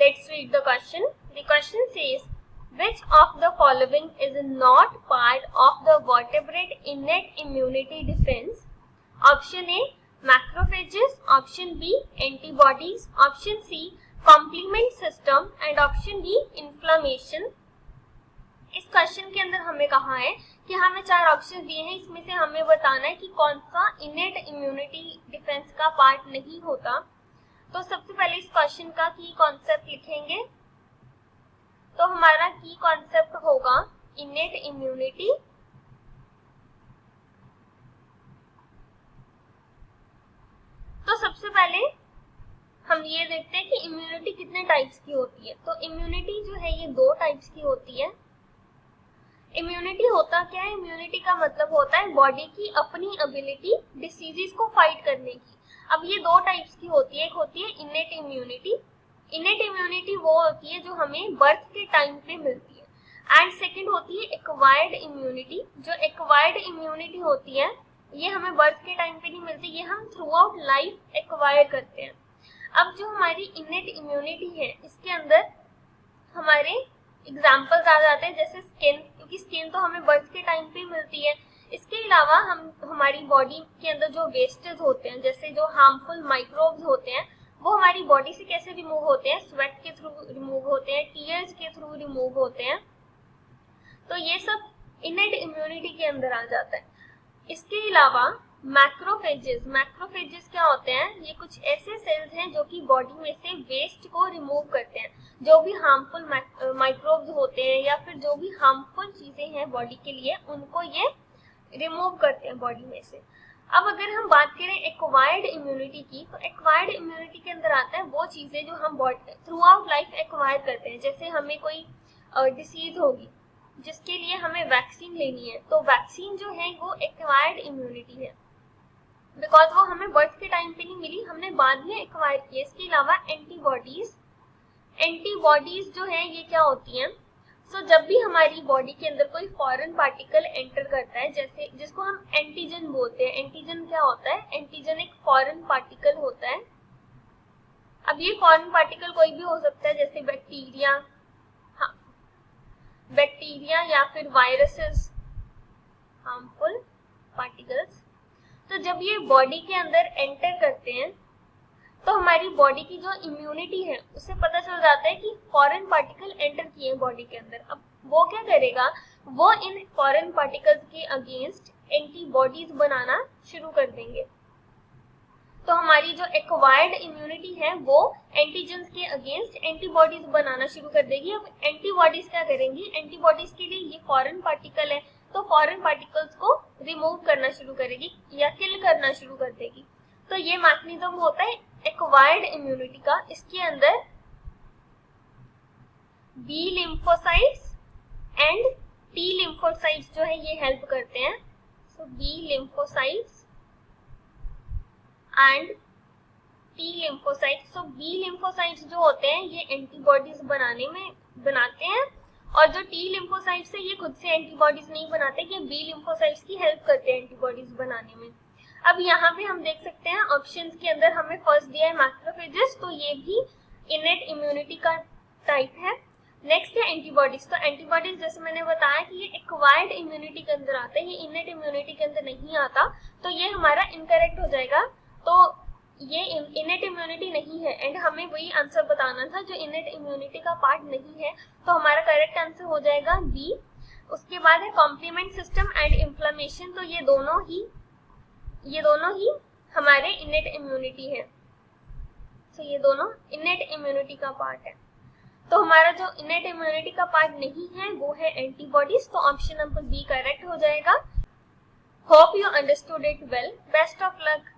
Let's read the question. The question says, which of the following is not part of the vertebrate innate immunity defense? Option A, macrophages. Option B, antibodies. Option C, complement system. And option D, inflammation. इस question के अंदर हमें कहा है कि हमें 4 option दिए हैं, इसमें से हमें बताना है कि कौन सा इनेट इम्यूनिटी डिफेंस का पार्ट नहीं होता। तो सबसे पहले इस क्वेश्चन का की कॉन्सेप्ट लिखेंगे। तो हमारा की कॉन्सेप्ट होगा इनेट इम्यूनिटी। तो सबसे पहले हम ये देखते हैं कि इम्यूनिटी कितने टाइप्स की होती है। तो इम्यूनिटी जो है ये 2 टाइप्स की होती है। इम्यूनिटी होता क्या है? इम्यूनिटी का मतलब होता है बॉडी की अपनी एबिलिटी डिसीजेस को फाइट करने की। अब ये 2 टाइप्स की होती है। एक होती है इनेट इम्यूनिटी। इनेट इम्यूनिटी वो होती है जो हमें बर्थ के टाइम पे मिलती है। एंड सेकंड होती है एक्वायर्ड इम्यूनिटी। जो एक्वायर्ड इम्यूनिटी होती है ये हमें बर्थ के टाइम पे नहीं मिलती, ये हम थ्रू आउट लाइफ एक्वायर करते हैं। अब जो हमारी इनेट इम्यूनिटी है इसके अंदर हमारे एग्जाम्पल्स आ जाते हैं, जैसे स्किन, क्योंकि स्किन तो हमें बर्थ के टाइम पे मिलती है। इसके अलावा हमारी बॉडी के अंदर जो वेस्टेज होते हैं, जैसे जो हार्मफुल माइक्रोब्स होते हैं, वो हमारी बॉडी से कैसे रिमूव होते हैं? स्वेट के थ्रू रिमूव होते हैं, टीयर्स के थ्रू रिमूव होते हैं। तो ये सब इनेट इम्यूनिटी के अंदर आ जाता है। इसके अलावा मैक्रोफेजेस, मैक्रोफेजेस क्या होते हैं? ये कुछ ऐसे सेल्स हैं जो कि बॉडी में से वेस्ट को रिमूव करते हैं। जो भी हार्मफुल माइक्रोब्स होते हैं या फिर जो भी हार्मफुल चीजें हैं बॉडी के लिए, उनको ये रिमूव करते हैं बॉडी में से। अब अगर हम बात करें एक्वायर्ड इम्यूनिटी की, तो एक्वायर्ड इम्यूनिटी के अंदर आता है वो चीजें जो हम थ्रू आउट लाइफ एक्वायर करते हैं। जैसे हमें कोई डिसीज होगी जिसके लिए हमें वैक्सीन लेनी है, तो वैक्सीन जो है वो एक्वायर्ड इम्यूनिटी है, बिकॉज वो हमें बर्थ के टाइम पे नहीं मिली, हमने बाद में एक्वायर किया। इसके अलावा एंटीबॉडीज, एंटीबॉडीज जो है ये क्या होती हैं? जब भी हमारी बॉडी के अंदर कोई फॉरेन पार्टिकल एंटर करता है, जैसे जिसको हम एंटीजन बोलते हैं। एंटीजन क्या होता है? एंटीजन एक फॉरेन पार्टिकल होता है। अब ये फॉरेन पार्टिकल कोई भी हो सकता है, जैसे बैक्टीरिया, बैक्टीरिया या फिर वायरसेस, हार्मफुल पार्टिकल्स। तो जब ये बॉडी के अंदर एंटर करते हैं तो हमारी बॉडी की जो इम्यूनिटी है उससे पता चल जाता है कि फॉरेन पार्टिकल एंटर किए बॉडी के अंदर। अब वो क्या करेगा? वो इन फॉरेन पार्टिकल्स के अगेंस्ट एंटीबॉडीज बनाना शुरू कर देंगे। तो हमारी जो एक्वायर्ड इम्यूनिटी है वो एंटीजेंस के अगेंस्ट एंटीबॉडीज बनाना शुरू कर देगी। अब एंटीबॉडीज क्या करेंगी? एंटीबॉडीज के लिए ये फॉरेन पार्टिकल है, तो फॉरेन पार्टिकल्स को रिमूव करना शुरू करेगी या किल करना शुरू कर देगी। तो ये मैकेनिज्म होता है एक्वायर्ड इम्यूनिटी का। इसके अंदर B lymphocytes and T lymphocytes जो है ये हेल्प करते हैं। So B lymphocytes and T lymphocytes. So B lymphocytes जो होते हैं ये एंटीबॉडीज बनाते हैं, और जो टी लिम्फोसाइट्स है ये खुद से एंटीबॉडीज नहीं बनाते, ये बी लिम्फोसाइट्स की हेल्प करते हैं एंटीबॉडीज बनाने में। अब यहाँ पे हम देख सकते हैं ऑप्शंस के अंदर हमें फर्स्ट दिया है मैक्रोफेजेस, तो ये भी इनेट इम्यूनिटी का टाइप है। नेक्स्ट है एंटीबॉडीज। तो एंटीबॉडीज जैसे मैंने बताया कि ये एक्वायर्ड इम्यूनिटी के अंदर आता है, ये इनेट इम्यूनिटी के अंदर नहीं आता, तो ये हमारा इनकरेक्ट हो जाएगा। तो ये इनेट इम्यूनिटी नहीं है, एंड हमें वही आंसर बताना था जो इनेट इम्यूनिटी का पार्ट नहीं है। तो हमारा करेक्ट आंसर हो जाएगा बी। उसके बाद है कॉम्प्लीमेंट सिस्टम एंड इन्फ्लेमेशन। तो ये दोनों ही हमारे इनेट इम्यूनिटी है। तो ये दोनों इनेट इम्यूनिटी का पार्ट है। तो हमारा जो इनेट इम्यूनिटी का पार्ट नहीं है वो है एंटीबॉडीज। तो ऑप्शन नंबर बी करेक्ट हो जाएगा। Hope you understood it well. Best of luck.